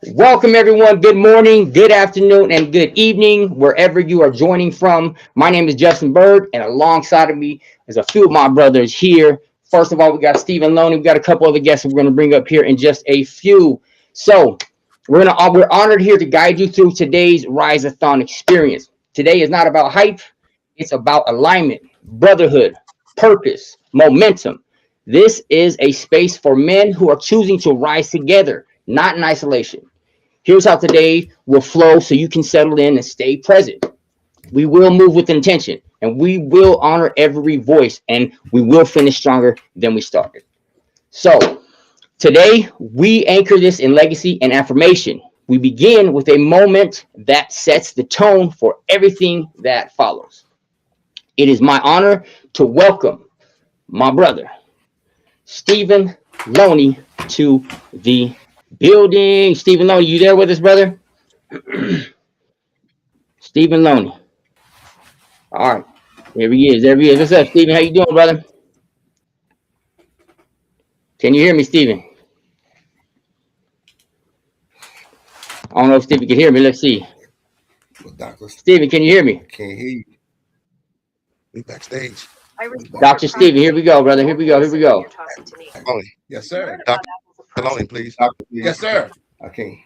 Welcome, everyone. Good morning, good afternoon, and good evening, wherever you are joining from. My name is Justin Bird, and alongside of me is a few of my brothers here. First of all, we got Stephen Loney. We got a couple other guests we're going to bring up here in just a few. So, we're honored here to guide you through today's Rise A Thon experience. Today is not about hype; it's about alignment, brotherhood, purpose, momentum. This is a space for men who are choosing to rise together, not in isolation. Here's how today will flow so you can settle in and stay present. We will move with intention and we will honor every voice and we will finish stronger than we started. So, today we anchor this in legacy and affirmation. We begin with a moment that sets the tone for everything that follows. It is my honor to welcome my brother, Stephen Loney, to the building. Stephen Loney, you there with us, brother? Stephen Loney. All right. There he is. There he is. What's up, Steven? How you doing, brother? Can you hear me, Steven? I don't know if Steven can hear me. Let's see. Well, Doctor, Steven, can you hear me? I can't hear you. We backstage. Dr. Steven, here we go, brother. Here we go. Here we go. Loney. Yes, sir. Dr. Loney, please. Yes, sir. I can't.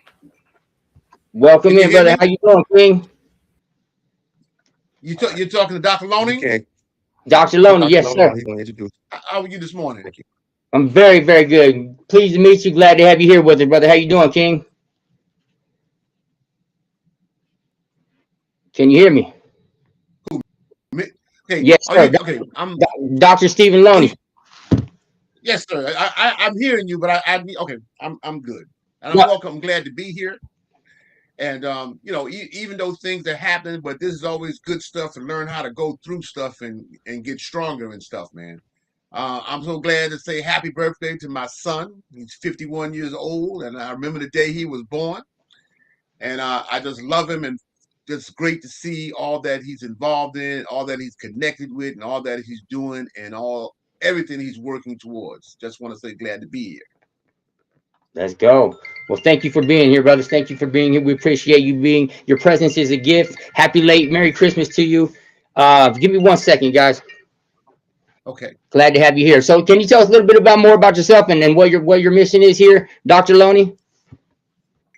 Welcome Can you in, hear brother. me? How you doing, King? You're talking to Dr. You Loney? can't. Dr. Loney, Dr. yes, Loney, sir. he's going to introduce. How are you this morning? Thank you. I'm very, very good. Pleased to meet you. Glad to have you here with us, brother. How you doing, King? Can you hear me? Okay, Yes, are sir. you okay? Dr. Steven Are Loney. you, yes, sir. I'm hearing you, but I okay. I'm good, and I'm No, welcome. I'm glad to be here. And even though things are happening, but this is always good stuff to learn how to go through stuff and get stronger and stuff, man. I'm so glad to say happy birthday to my son. He's 51 years old, and I remember the day he was born. And I just love him, and just great to see all that he's involved in, all that he's connected with, and all that he's doing, and all everything he's working towards. Just want to say glad to be here. let's go. Well, thank you for being here, brothers. Thank you for being here. We appreciate you being. Your presence is a gift. Happy late Merry Christmas to you. Give me 1 second, guys. Okay. Glad to have you here. So, can you tell us a little bit about more about yourself and what your mission is here, Dr. Loney?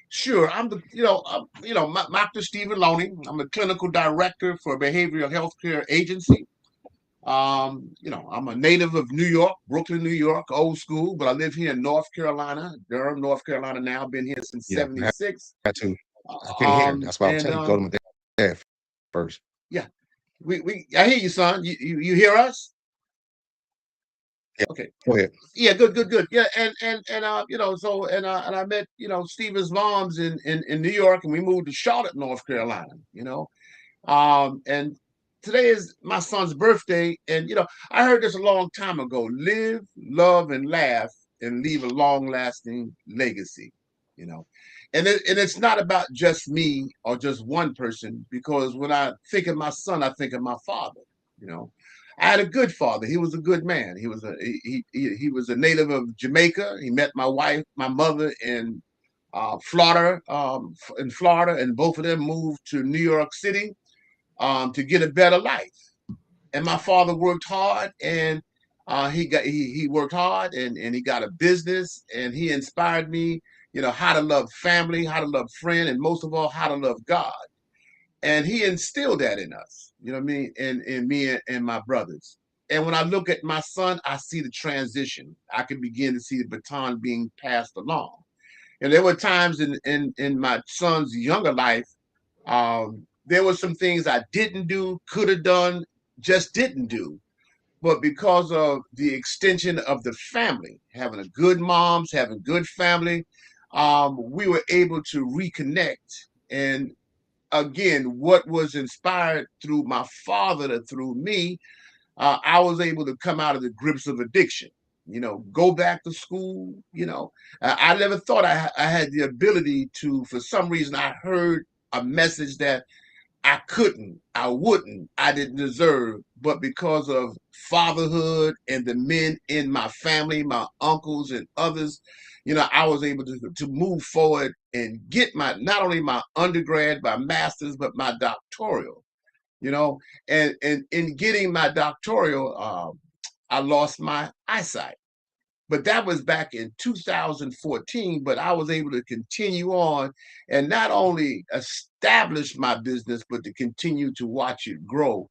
Sure, I'm Dr. Stephen Loney. I'm a clinical director for a behavioral healthcare agency. I'm a native of New York, Brooklyn, New York, old school, but I live here in North Carolina, Durham, North Carolina now. Been here since Yeah, I '76. had to. I couldn't hear. That's why I'm And telling you, go to my dad first. Yeah, we I hear you, son. You hear us? Yeah, Okay. go ahead. Yeah, good. Yeah, and I met Stephen's moms in New York, and we moved to Charlotte, North Carolina. And today is my son's birthday, and I heard this a long time ago: live, love, and laugh, and leave a long-lasting legacy. You know, and it's not about just me or just one person, because when I think of my son, I think of my father. You know, I had a good father. He was a good man. He was a native of Jamaica. He met my wife, my mother, in Florida, and both of them moved to New York City to get a better life. And my father worked hard, and he worked hard, and he got a business, and he inspired me, how to love family, how to love friend, and most of all, how to love God. And he instilled that in us, you know what I mean, in me and my brothers. And when I look at my son, I see the transition. I can begin to see the baton being passed along. And there were times in my son's younger life, there were some things I didn't do, could have done, just didn't do. But because of the extension of the family, having a good moms, having good family, we were able to reconnect. And again, what was inspired through my father to through me, I was able to come out of the grips of addiction. Go back to school. I never thought I had the ability to. For some reason, I heard a message that I couldn't, I wouldn't, I didn't deserve, but because of fatherhood and the men in my family, my uncles and others, I was able to move forward and get my, not only my undergrad, my master's, but my doctoral, you know, and in getting my doctoral, I lost my eyesight. But that was back in 2014, but I was able to continue on and not only establish my business, but to continue to watch it grow.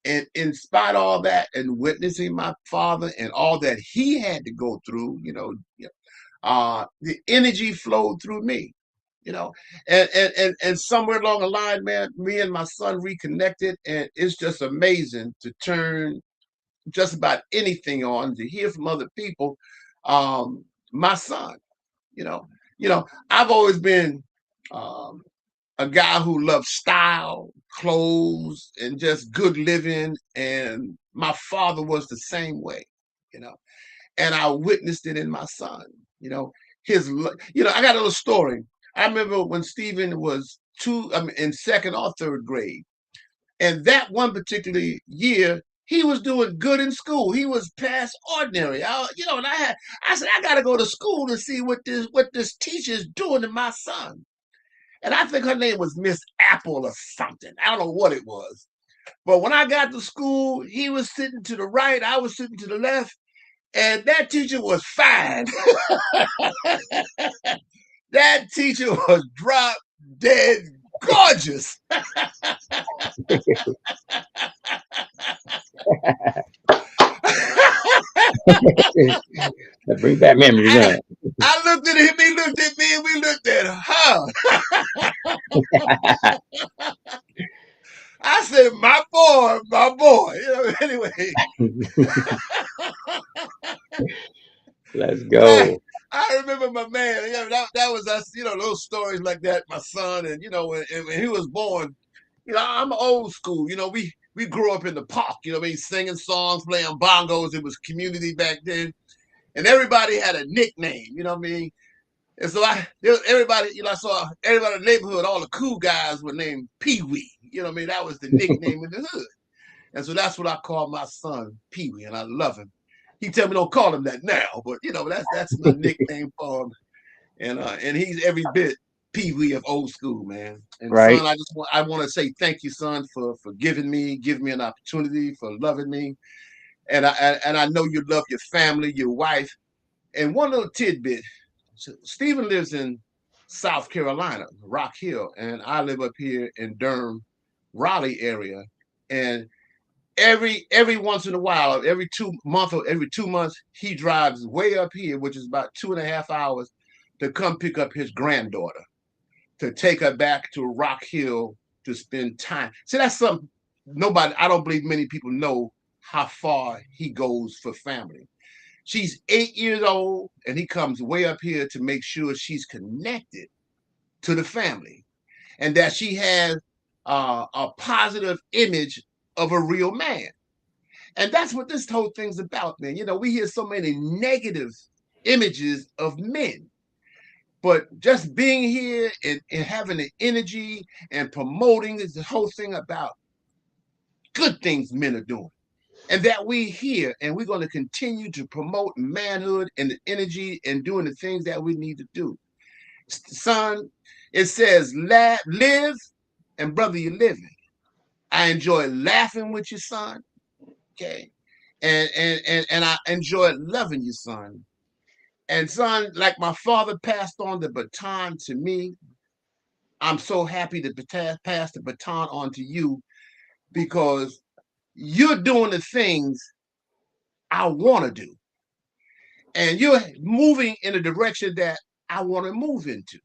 And in spite of all that and witnessing my father and all that he had to go through, you know, the energy flowed through me, you know, and somewhere along the line, man, me and my son reconnected, and it's just amazing to turn just about anything on, to hear from other people. My son, you know, I've always been um, a guy who loves style, clothes, and just good living. And my father was the same way, you know, and I witnessed it in my son, you know, I got a little story. I remember when Stephen was in second or third grade, and that one particular year, he was doing good in school. He was past ordinary. And I said, I got to go to school to see what this teacher's doing to my son. And I think her name was Miss Apple or something. I don't know what it was. But when I got to school, he was sitting to the right, I was sitting to the left, and that teacher was fine. That teacher was drop dead gorgeous. Bring back memories, huh? I looked at him, he looked at me, and we looked at her. I said, my boy, my boy. You know, anyway. Let's I, go. I remember my man. You know, that was us. You know, those stories like that. My son, and you know, when he was born, you know, I'm old school. You know, we grew up in the park. You know, what I mean, singing songs, playing bongos. It was community back then, and everybody had a nickname. You know what I mean? And so everybody, you know, I saw everybody in the neighborhood. All the cool guys were named Pee Wee. You know what I mean? That was the nickname in the hood. And so that's what I call my son, Pee Wee, and I love him. He tell me don't call him that now, but you know that's my nickname for him. And he's every bit Pee Wee of old school, man. And Right. son, I want to say thank you, son, for giving me an opportunity, for loving me, and I know you love your family, your wife. And one little tidbit: Stephen lives in South Carolina, Rock Hill, and I live up here in Durham, Raleigh area, and every once in a while, every 2 months or every 2 months, he drives way up here, which is about 2.5 hours, to come pick up his granddaughter, to take her back to Rock Hill to spend time. See, that's something I don't believe many people know how far he goes for family. She's 8 years old, and he comes way up here to make sure she's connected to the family and that she has a positive image of a real man. And that's what this whole thing's about, man. You know, we hear so many negative images of men, but just being here and having the energy and promoting this whole thing about good things men are doing. And that we here and we're going to continue to promote manhood and the energy and doing the things that we need to do. Son, it says live, and brother, you're living. I enjoy laughing with your son. Okay. And I enjoy loving you, son. And son, like my father passed on the baton to me, I'm so happy to pass the baton on to you because you're doing the things I want to do. And you're moving in a direction that I want to move into.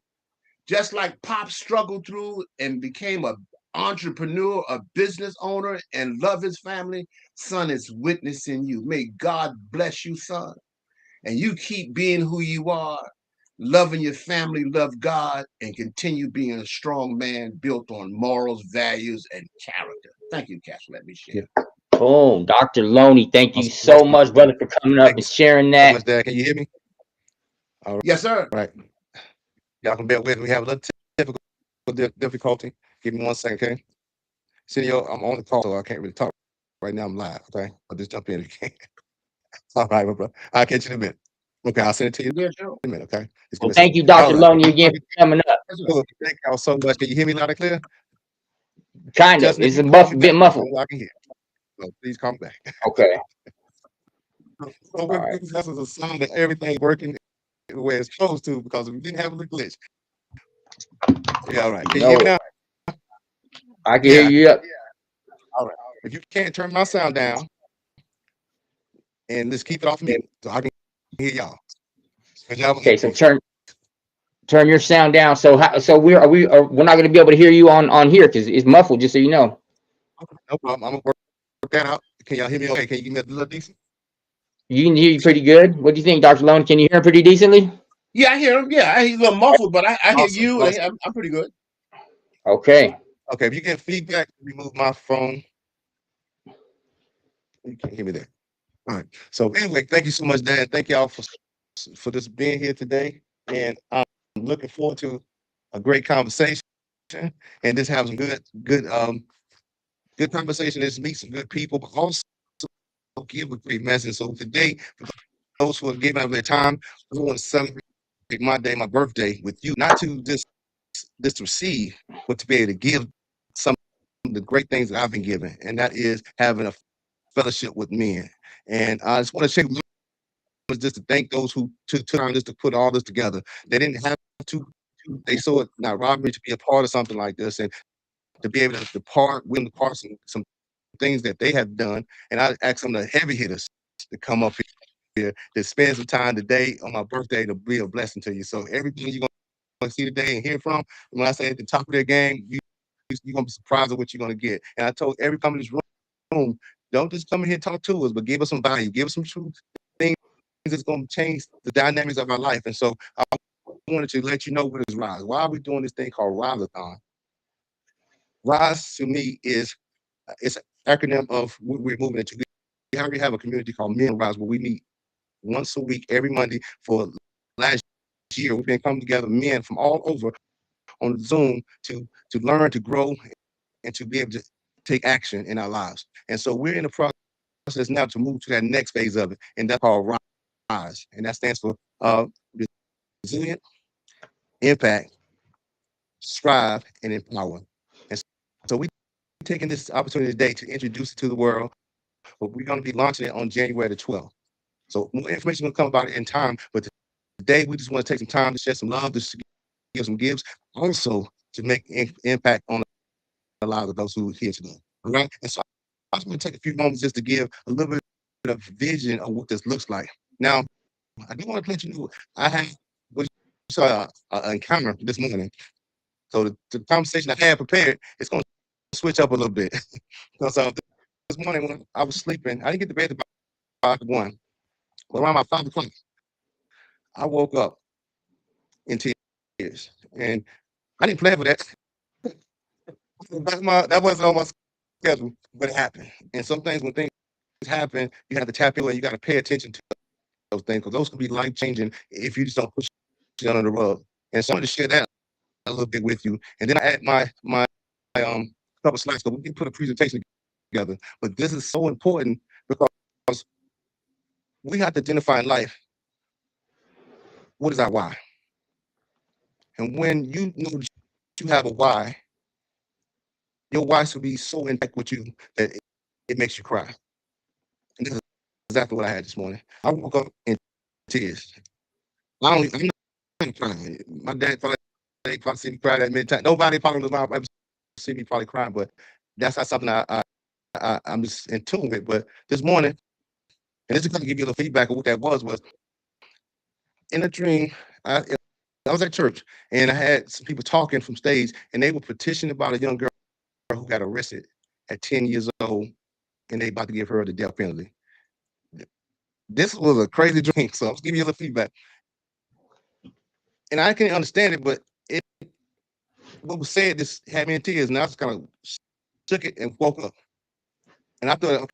Just like Pop struggled through and became a entrepreneur, a business owner, and love his family, son is witnessing you. May God bless you, son. And you keep being who you are, loving your family, love God, and continue being a strong man built on morals, values, and character. Thank you, Cash. Let me share. Boom. Dr. Loney, thank you Awesome, so awesome. much, brother, for coming up Thank and you sharing so that. much, Dad. Can you hear me? All Yes, sir. right. Y'all can bear with me. We have a little typical difficulty. Give me 1 second, okay? Senor, I'm on the call, so I can't really talk right now. I'm live, okay? I'll just jump in if you can. All right, my brother. I'll catch you in a minute. Okay, I'll send it to you Yeah, sure. in a minute. Okay, just give Well, me a thank second. you, All Dr. right. Loney, again for coming up. Cool. Thank y'all so much. Can you hear me loud and clear? Kind of. Justin, if It's you a call me bit back, that's muffled. all I can hear. So please call me back. Okay. So All right. this is a sign that everything's working the way it's supposed to, because if we didn't have a little glitch. Yeah, all right. Can you hear me No, now? I can hear Yeah. you up. All right. If you can't turn my sound down and just keep it off mute so I can hear y'all. Because y'all Okay, so turn your sound down. So so we're not going to be able to hear you on here because it's muffled. Just so you know. no problem. I'm gonna work that out. Can y'all hear me okay? Can you give me a little decent? You can hear you pretty good. What do you think, Dr. Loney? Can you hear him pretty decently? Yeah, I hear him. Yeah, he's a little muffled, but I hear Awesome. you. Awesome. I'm pretty good. Okay. Okay, if you get feedback, remove my phone. You can't hear me there. All right. So anyway, thank you so much, Dan. Thank y'all for this being here today. And I'm looking forward to a great conversation and just have some good conversation. Just meet some good people, but also give a great message. So today, for those who are giving up their time, I want to celebrate my day, my birthday with you, not to just receive, but to be able to give some of the great things that I've been given, and that is having a fellowship with men. And I just want to shake just to thank those who took time just to put all this together. They didn't have to. They saw it not robbery to be a part of something like this, and to be able to depart, win the part some things that they have done. And I asked some of the heavy hitters to come up here to spend some time today on my birthday to be a blessing to you. So everything you're gonna see today and hear from, when I say at the top of their game, you're gonna be surprised at what you're gonna get. And I told every come in this room, don't just come in here and talk to us, but give us some value, give us some truth, things that's gonna change the dynamics of our life. And so I wanted to let you know what is Rise. Why are we doing this thing called Rise A Thon? Rise to me is it's an acronym of what we're moving into. We already have a community called Men Rise where we meet once a week every Monday for last year. We've been coming together, men from all over on Zoom to learn, to grow, and to be able to take action in our lives. And so we're in the process now to move to that next phase of it, and that's called Rise, and that stands for resilient, impact, strive, and empower. And so we taking this opportunity today to introduce it to the world, but we're going to be launching it on January the 12th. So more information will come about it in time, but today we just want to take some time to share some love, to give some gifts, also to make impact on the lives of those who are here today. All right. And so I just want to take a few moments just to give a little bit of vision of what this looks like. Now, I do want to let you know I had what you saw an encounter this morning. So the conversation I had prepared is going to switch up a little bit. Because this morning when I was sleeping, I didn't get to bed about 1, but around my 5 o'clock, I woke up in tears, and I didn't plan for that. That wasn't on my schedule, but it happened. And some things, when things happen, you have to tap in and you got to pay attention to those things, because those can be life changing if you just don't push it under the rug. And so I wanted to share that a little bit with you. And then I add my couple slides, so we can put a presentation together. But this is so important because we have to identify in life what is our why. And when you know that you have a why, your why should be so intact with you that it makes you cry. And this is exactly what I had this morning. I woke up in tears. I'm not crying. My dad probably they probably see me cry that many times. Nobody probably knows my ever see me probably crying, but that's not something I'm just in tune with. But this morning, and this is going to give you a little feedback of what that was in a dream. I was at church and I had some people talking from stage, and they were petitioning about a young girl who got arrested at 10 years old, and they about to give her the death penalty. This was a crazy dream, so I'm giving you a little feedback, and I can understand it, but it what was said just had me in tears, and I just kind of shook it and woke up, and I thought,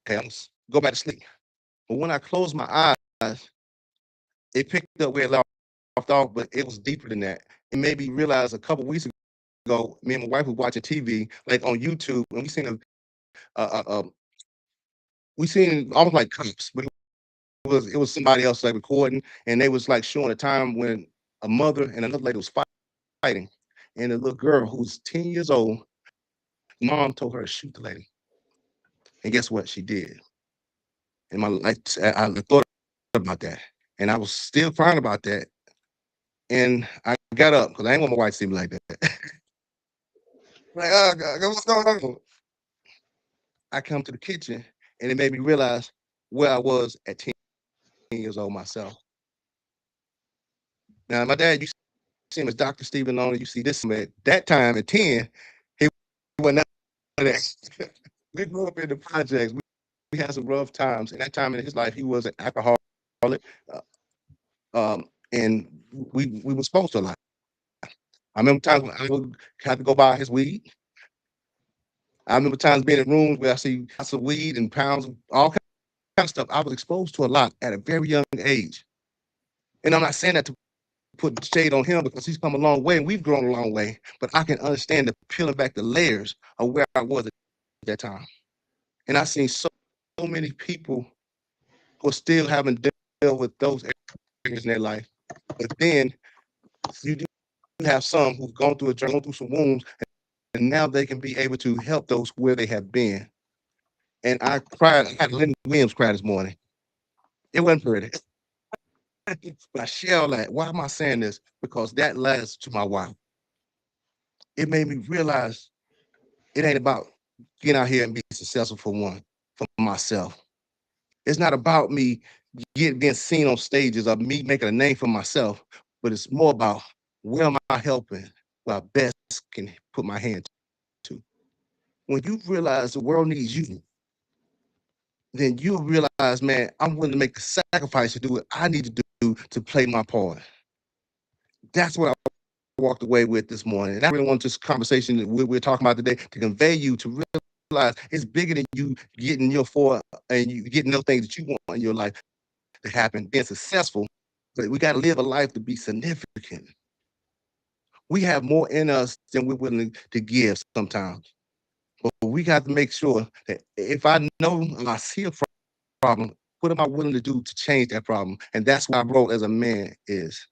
okay, I'm gonna go back to sleep. But when I closed my eyes, it picked up where it left off, but it was deeper than that. It made me realize a couple weeks ago, me and my wife were watching TV, like on YouTube, and we seen we seen almost like cops, but it was somebody else like recording, and they was like showing a time when a mother and another lady was fighting, and the little girl who was 10 years old, mom told her to shoot the lady, and guess what? She did. And my life, I thought about that, and I was still crying about that, and I got up because I ain't want my wife to see me like that. Like, oh God, what's going on? I come to the kitchen, and it made me realize where I was at 10 years old myself. Now, my dad, you see him as Dr. Stephen Loney, you see this at that time at 10, he wasn't none of that. We grew up in the projects. We had some rough times. And that time in his life, he was an alcoholic, uh, and we were supposed to a lot. I remember times when I would have to go buy his weed. I remember times being in rooms where I see lots of weed and pounds of all kinds of stuff. I was exposed to a lot at a very young age. And I'm not saying that to put shade on him because he's come a long way and we've grown a long way. But I can understand the peeling back the layers of where I was at that time. And I've seen so many people who are still having to deal with those areas in their life. But then you do have some who've gone through a journey, gone through some wounds, and now they can be able to help those where they have been. And I cried. I had Lenny Williams cry this morning. It wasn't pretty. But I share that. Why am I saying this? Because that led to my wife. It made me realize it ain't about getting out here and being successful for one, for myself. It's not about me being seen on stages or me making a name for myself, but it's more about where am I helping, where I best can put my hand to. When you realize the world needs you, then you'll realize, man, I'm willing to make the sacrifice to do what I need to do to play my part. That's what I walked away with this morning. And I really want this conversation that we're talking about today to convey you to realize it's bigger than you getting your for and you getting those things that you want in your life to happen, being successful. But we got to live a life to be significant. We have more in us than we're willing to give sometimes. But we got to make sure that if I know and I see a problem, what am I willing to do to change that problem? And that's what my role as a man is.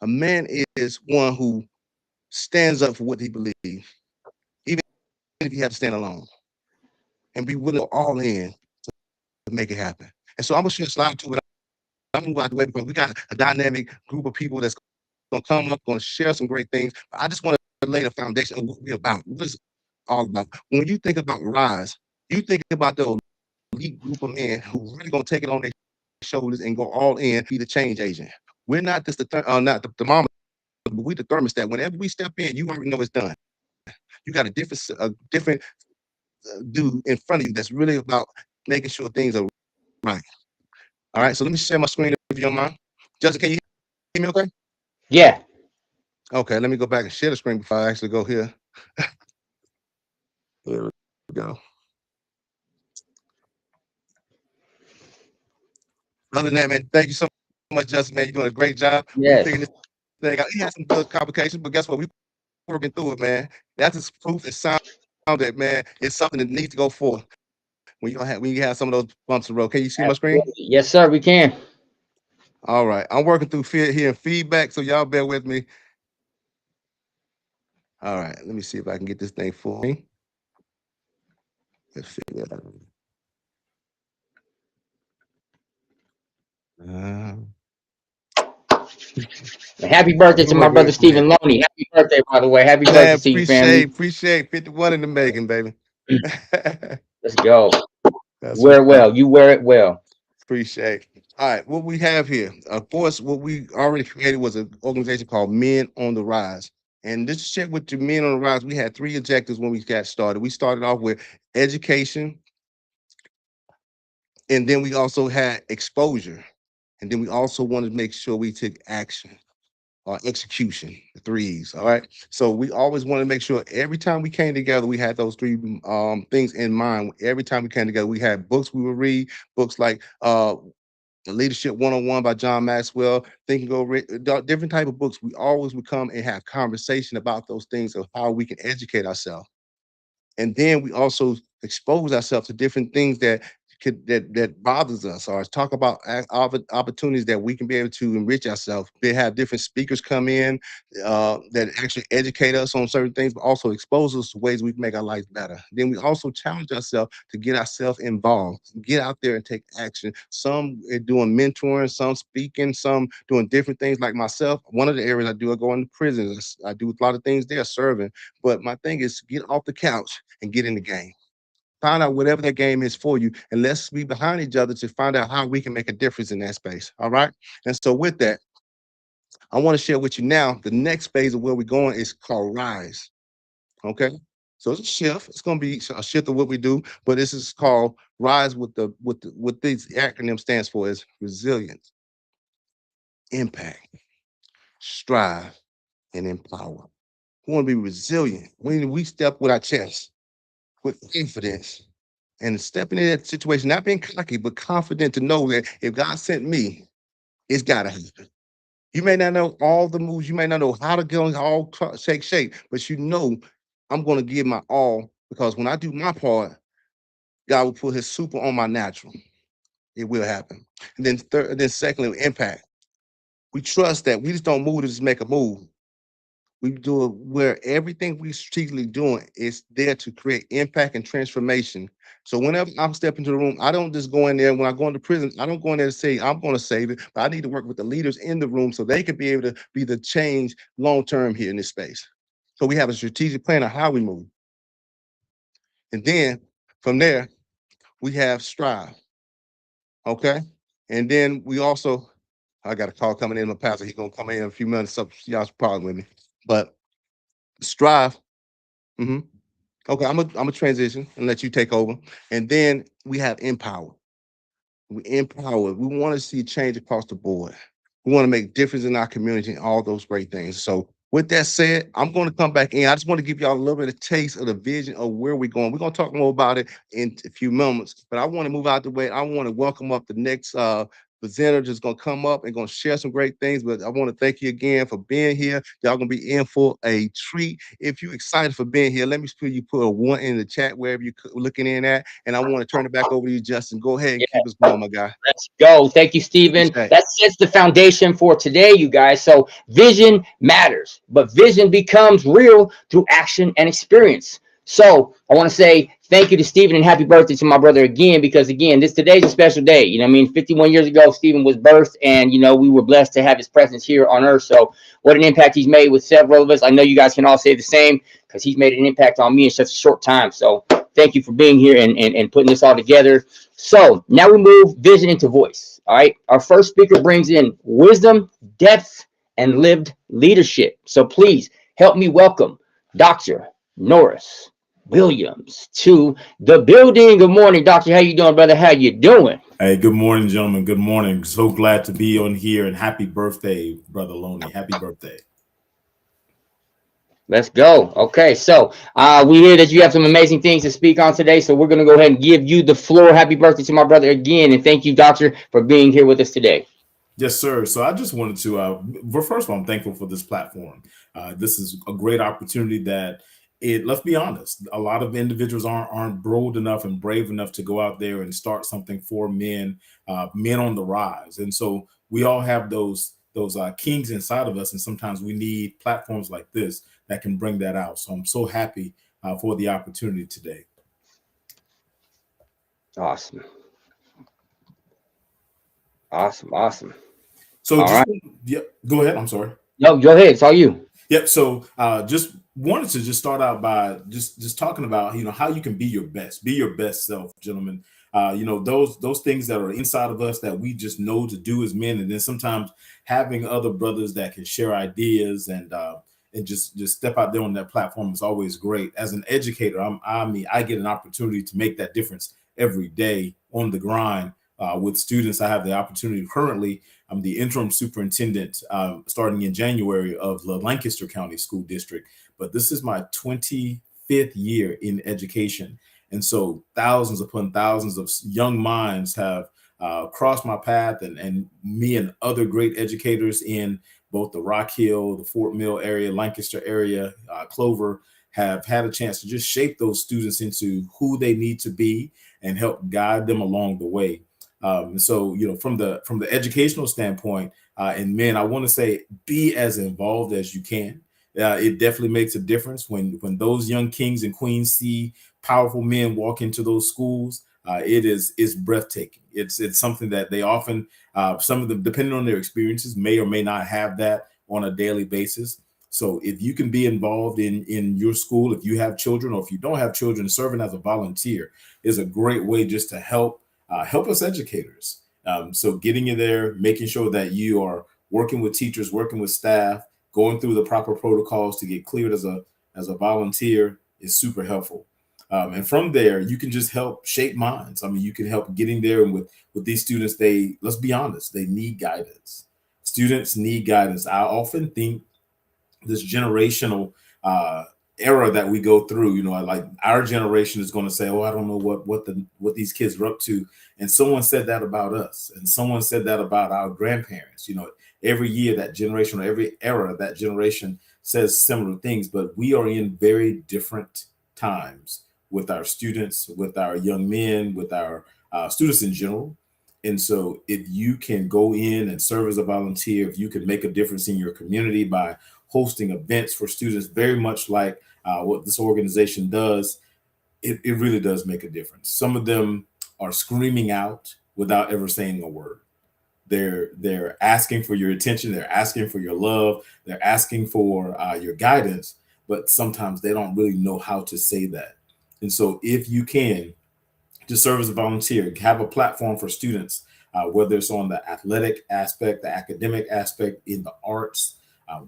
A man is one who stands up for what he believes, even if he has to stand alone, and be willing to go all in to make it happen. And so I'm gonna share a slide to it. I'm gonna go out the way because we got a dynamic group of people that's gonna come up, gonna share some great things. But I just want to lay the foundation of what we're about. What is it all about? When you think about Rise, you think about the elite group of men who really gonna take it on their shoulders and go all in, be the change agent. We're not just not the thermometer, but we the thermostat. Whenever we step in, you already know it's done. You got a different dude in front of you that's really about making sure things are right. All right. So let me share my screen if you don't mind. Justin, can you hear me okay? Yeah. Okay, let me go back and share the screen before I actually go here. Here we go. Other than that, man, thank you so much, Justin, man. You're doing a great job. We Yes. figuring this thing out. He had some good complications, but guess what? We working through it, man. That's just proof and sound that, man, it's something that needs to go forth when you have some of those bumps in the road. Can you see my screen? Absolutely. Yes, sir. We can. All right. I'm working through hearing feedback, so y'all bear with me. All right. Let me see if I can get this thing full. Let's figure it out. Uh, Happy birthday to we'll my work with brother it from here. Stephen Loney. Happy birthday, by the way. Happy birthday Man, to you, family. appreciate 51 in the making, baby. Let's go. That's Wear what's it up. well. You wear it well. Appreciate. All right, what we have here, of course, what we already created was an organization called Men on the Rise. And just to check with the Men on the Rise, we had three objectives when we got started. We started off with education, and then we also had exposure, and then we also wanted to make sure we took action or execution, the threes. All right. So we always want to make sure every time we came together, we had those three things in mind. Every time we came together, we had books we would read, books like Leadership 101 by John Maxwell, Think and Go Rich, different type of books. We always would come and have conversation about those things of how we can educate ourselves. And then we also expose ourselves to different things that that bothers us, or talk about opportunities that we can be able to enrich ourselves. They have different speakers come in that actually educate us on certain things, but also expose us to ways we can make our lives better. Then we also challenge ourselves to get ourselves involved, get out there and take action. Some are doing mentoring, some speaking, some doing different things. Like myself, one of the areas I do, I go into prisons. I do a lot of things there, serving. But my thing is to get off the couch and get in the game. Find out whatever that game is for you, and let's be behind each other to find out how we can make a difference in that space. All right. And so, with that, I want to share with you now the next phase of where we're going is called Rise. Okay. So it's a shift. It's going to be a shift of what we do, but this is called Rise. What these acronym stands for is resilience, impact, strive, and empower. We want to be resilient. We step with our chest, with confidence, and stepping in that situation, not being cocky, but confident to know that if God sent me, it's got to happen. You may not know all the moves, you may not know how to get on all shake shape, but you know I'm going to give my all, because when I do my part, God will put His super on my natural. It will happen. And then secondly, impact. We trust that we just don't move to just make a move. We do it where everything we strategically doing is there to create impact and transformation. So whenever I'm stepping into the room, I don't just go in there. When I go into prison, I don't go in there to say I'm going to save it, but I need to work with the leaders in the room so they can be able to be the change long term here in this space. So we have a strategic plan of how we move. And then from there, we have strive. Okay. And then we also, I got a call coming in, my pastor. He's gonna come in a few minutes. So y'all's problem with me. But strive. hmm Okay, I'm a transition and let you take over. And then we have empower. We empower. We want to see change across the board. We want to make difference in our community and all those great things. So with that said, I'm going to come back in. I just want to give y'all a little bit of taste of the vision of where we're going. We're going to talk more about it in a few moments, but I want to move out the way. I want to welcome up the next presenter that's going to come up and going to share some great things. But I want to thank you again for being here. Y'all going to be in for a treat. If you're excited for being here, let me see you put a one in the chat wherever you're looking in at. And I want to turn it back over to you, Justin. Go ahead and keep us going, my guy. Let's go. Thank you, Stephen. Appreciate it. That sets the foundation for today, you guys. So vision matters, but vision becomes real through action and experience. So I want to say thank you to Stephen and happy birthday to my brother again, because again, today's a special day. You know what I mean? 51 years ago, Stephen was birthed, and we were blessed to have his presence here on earth. So what an impact he's made with several of us. I know you guys can all say the same, because he's made an impact on me in such a short time. So thank you for being here and putting this all together. So now we move vision into voice. All right. Our first speaker brings in wisdom, depth, and lived leadership. So please help me welcome Dr. Norris Williams to the building. Good morning, Doctor. How you doing, brother? How you doing? Hey, good morning, gentlemen. Good morning. So glad to be on here, and happy birthday, Brother Loney. Happy birthday. Let's go. Okay, so we hear that you have some amazing things to speak on today, so we're going to go ahead and give you the floor. Happy birthday to my brother again, and thank you, Doctor, for being here with us today. Yes, sir. So I just wanted to, well, first of all, I'm thankful for this platform. This is a great opportunity that let's be honest, a lot of individuals aren't bold enough and brave enough to go out there and start something for men, men on the rise. And so we all have those kings inside of us. And sometimes we need platforms like this that can bring that out. So I'm so happy for the opportunity today. Awesome. Awesome. So All right. Yeah, go ahead. I'm sorry. No, go ahead. It's all you. Yep. So just wanted to just start out by just talking about, how you can be your best self, gentlemen. Those things that are inside of us that we just know to do as men, and then sometimes having other brothers that can share ideas and just step out there on that platform is always great. As an educator, I get an opportunity to make that difference every day on the grind with students. I have the opportunity currently. I'm the interim superintendent starting in January of the Lancaster County School District, but this is my 25th year in education. And so thousands upon thousands of young minds have crossed my path, and me and other great educators in both the Rock Hill, the Fort Mill area, Lancaster area, Clover, have had a chance to just shape those students into who they need to be and help guide them along the way. So, from the educational standpoint, and men, I want to say be as involved as you can. It definitely makes a difference when those young kings and queens see powerful men walk into those schools. It's breathtaking. It's something that they often, some of them, depending on their experiences, may or may not have that on a daily basis. So if you can be involved in your school, if you have children, or if you don't have children, serving as a volunteer is a great way just to help us educators. So getting in there, making sure that you are working with teachers, working with staff, going through the proper protocols to get cleared as a volunteer is super helpful. And from there, you can just help shape minds. I mean, you can help getting there, and with these students, let's be honest, they need guidance. Students need guidance. I often think this generational era that we go through, like our generation is going to say, oh, I don't know what these kids are up to. And someone said that about us, and someone said that about our grandparents. Every year that generation, or every era that generation says similar things, but we are in very different times with our students, with our young men, with our students in general. And so if you can go in and serve as a volunteer, if you can make a difference in your community by hosting events for students, very much like what this organization does, it really does make a difference. Some of them are screaming out without ever saying a word. They're asking for your attention. They're asking for your love. They're asking for your guidance, but sometimes they don't really know how to say that. And so if you can just serve as a volunteer, have a platform for students, whether it's on the athletic aspect, the academic aspect, in the arts,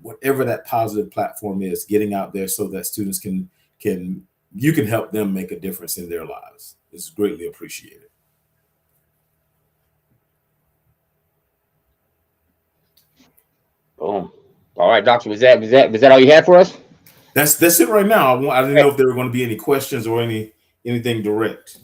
whatever that positive platform is, getting out there so that students you can help them make a difference in their lives. It's greatly appreciated. Boom. All right, doctor, was that all you had for us? That's it right now. I didn't know if there were going to be any questions or anything direct.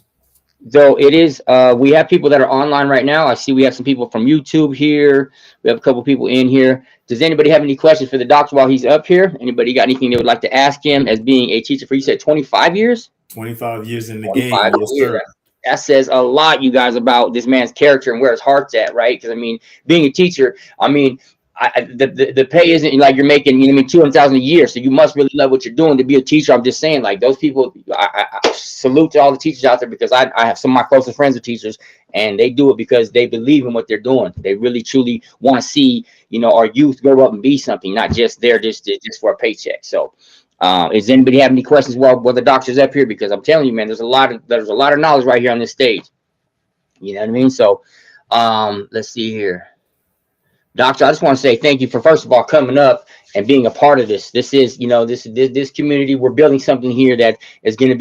So it is, we have people that are online right now. I see we have some people from YouTube here. We have a couple people in here. Does anybody have any questions for the doctor while he's up here? Anybody got anything they would like to ask him as being a teacher for, you said 25 years? 25 years in the game. Yes, years. sir. That says a lot, you guys, about this man's character and where his heart's at, right? Because, I mean, being a teacher, I mean, the pay isn't like you're making, 200,000 a year. So you must really love what you're doing to be a teacher. I'm just saying, like, those people, I salute to all the teachers out there, because I have some of my closest friends are teachers, and they do it because they believe in what they're doing. They really truly want to see, our youth grow up and be something, not just there just for a paycheck. So, does anybody have any questions while the doctor's up here? Because I'm telling you, man, there's a lot of knowledge right here on this stage. You know what I mean? So, let's see here. Doctor, I just want to say thank you for, first of all, coming up and being a part of this. This is, this community. We're building something here that is going to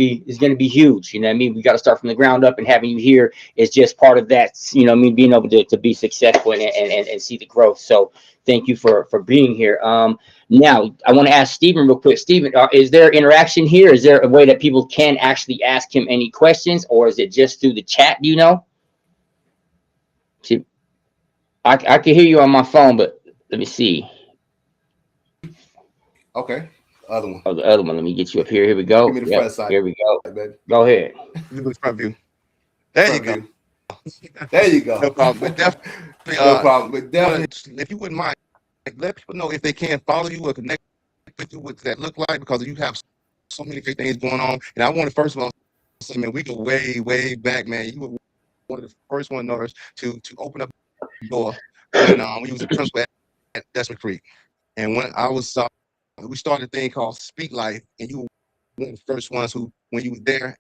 be huge. You know what I mean? We got to start from the ground up, and having you here is just part of that. Being able to be successful and see the growth. So thank you for being here. Now I want to ask Stephen real quick. Stephen, is there interaction here? Is there a way that people can actually ask him any questions, or is it just through the chat? Do you know? See, I can hear you on my phone, but let me see. Okay. Other one. Oh, the other one. Let me get you up here. Here we go. Give me the front side. Here we go. Baby. Go ahead. Give me the front view. There you go. There you go. No problem. But definitely, No problem. But definitely, if you wouldn't mind, let people know if they can't follow you or connect with you, what that look like, because you have so many great things going on. And I want to first of all say, man, we go way back, man. You were one of the first one to open up the door when we was a principal at Desmond Creek. And when I was we started a thing called Speak Life, and you were one of the first ones who, when you were there,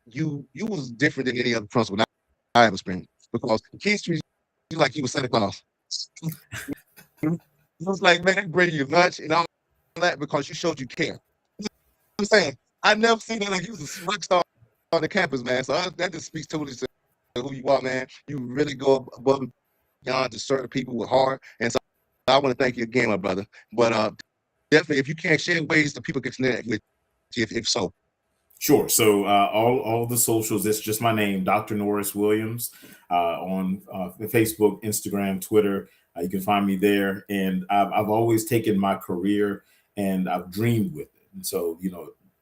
you was different than any other principal that I ever experienced, because the kids treat you like you were Santa Claus. It was like, man, they bring you lunch and all that because you showed you care. I'm saying, I never seen that, like you was a rock star on the campus, man. So that just speaks totally to who you are, man. You really go above and beyond to serve people with heart. And so I want to thank you again, my brother. But definitely, if you can't share ways that people can connect with you, if so. Sure. So all the socials, it's just my name, Dr. Norris Williams, on Facebook, Instagram, Twitter. You can find me there. And I've always taken my career and I've dreamed with it. And so,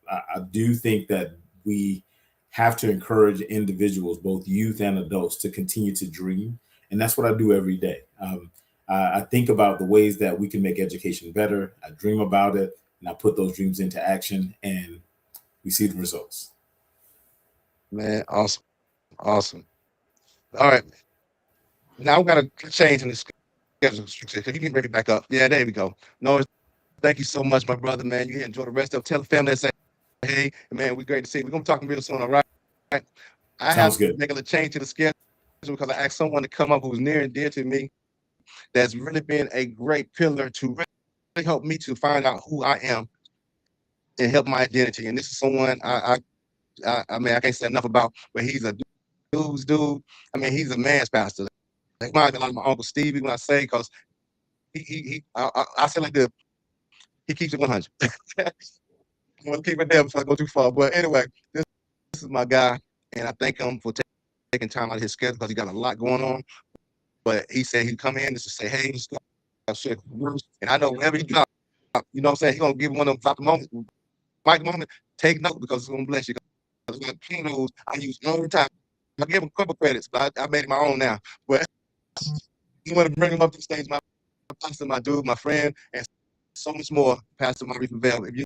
I do think that we have to encourage individuals, both youth and adults, to continue to dream. And that's what I do every day. I think about the ways that we can make education better. I dream about it, and I put those dreams into action, and we see the results. Man, awesome, awesome. All right, now we got to change in the schedule. Can you get ready back up? Yeah, there we go. No, thank you so much, my brother, man. You enjoy the rest of. Tell the family that say, hey, man, we great to see you. We're gonna be talking real soon, all right? I have Sounds to good. make a change to the schedule because I asked someone to come up who's near and dear to me. That's really been a great pillar to really help me to find out who I am and help my identity. And this is someone I mean, I can't say enough about, but he's a dude's dude. I mean, he's a man's pastor. Like my uncle Stevie when I say, because I say like this, he keeps it 100. I'm gonna keep it there before I go too far. But anyway, this is my guy, and I thank him for taking time out of his schedule because he got a lot going on. But he said he'd come in just to say, hey, and I know whenever he drop, you know what I'm saying, he's gonna give one of them drop the moment, mic moment, take note because it's gonna bless you. Because like pianos I use all the time. I give him a couple credits, but I made it my own now. But you want to bring him up to the stage, my pastor, my dude, my friend, and so much more, Pastor Maurice Lavelle. If you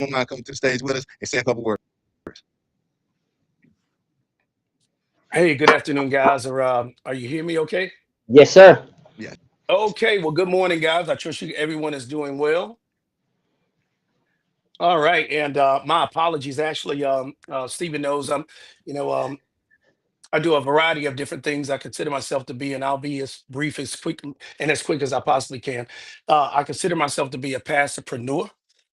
don't mind coming to the stage with us and say a couple words. Hey, good afternoon, guys. Are you hearing me okay? Yes, sir. Yeah. Okay, well, good morning, guys. I trust everyone is doing well. All right, and my apologies. Actually, Stephen knows you know, um, I do a variety of different things I consider myself to be, and I'll be as brief as quick and as quick as I possibly can. I consider myself to be a pastorpreneur.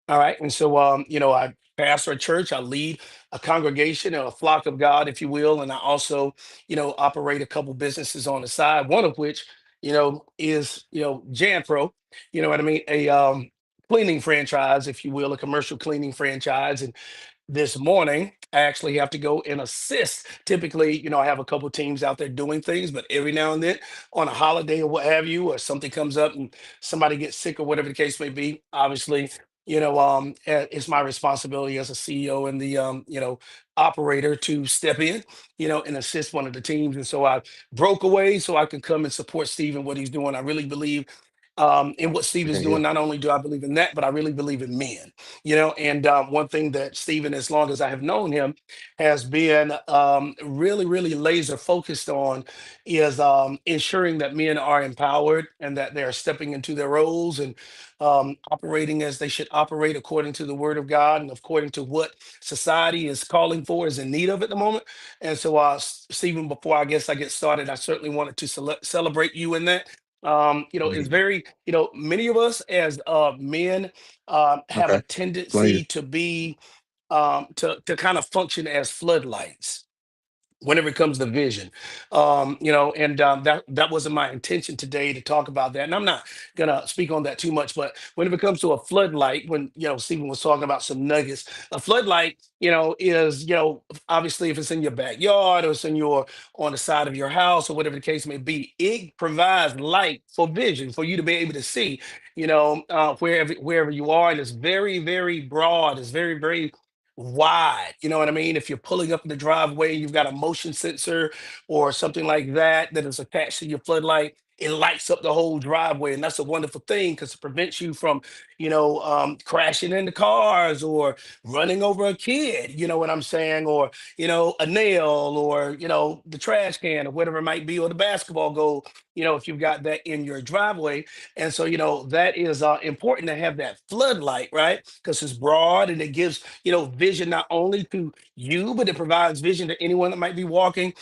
All right. And so, I pastor a church, I lead a congregation or a flock of God, if you will. And I also, operate a couple businesses on the side, one of which, is, Jan Pro, you know what I mean? A cleaning franchise, if you will, a commercial cleaning franchise. And this morning. I actually have to go and assist. Typically, I have a couple teams out there doing things, but every now and then on a holiday or what have you, or something comes up and somebody gets sick or whatever the case may be, obviously, it's my responsibility as a CEO and the, operator to step in, and assist one of the teams. And so I broke away so I can come and support Steve and what he's doing. I really believe in what Steve is Okay, doing. yeah. Not only do I believe in that, but I really believe in men. And one thing that Stephen, as long as I have known him, has been really, really laser focused on is ensuring that men are empowered and that they're stepping into their roles and operating as they should operate according to the Word of God and according to what society is calling for, is in need of at the moment. And so, Stephen, before I get started, I certainly wanted to celebrate you in that. It's very, many of us as men have Okay. a Go ahead. tendency to be to kind of function as floodlights whenever it comes to vision. And that wasn't my intention today to talk about that, and I'm not gonna speak on that too much. But whenever it comes to a floodlight, when Stephen was talking about some nuggets, a floodlight, is, obviously, if it's in your backyard or it's in your on the side of your house or whatever the case may be, it provides light for vision for you to be able to see, wherever you are. And it's very, very broad. It's very, very wide. You know what I mean? If you're pulling up in the driveway, you've got a motion sensor or something like that that is attached to your floodlight. It lights up the whole driveway, and that's a wonderful thing because it prevents you from, crashing into cars or running over a kid. You know what I'm saying? Or a nail, or the trash can, or whatever it might be, or the basketball goal. If you've got that in your driveway, and so that is important to have that floodlight, right? Because it's broad and it gives vision not only to you, but it provides vision to anyone that might be walking,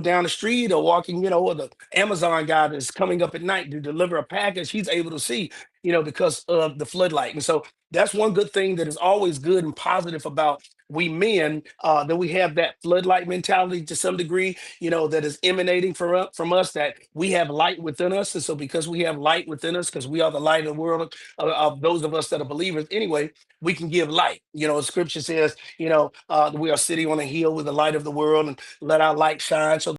down the street or walking, or the Amazon guy that's coming up at night to deliver a package. He's able to see, because of the floodlight. And so that's one good thing that is always good and positive about we men, that we have that floodlight mentality to some degree, that is emanating from us, that we have light within us. And so because we have light within us, because we are the light of the world, of those of us that are believers anyway, we can give light. Scripture says, we are sitting on a hill with the light of the world, and let our light shine so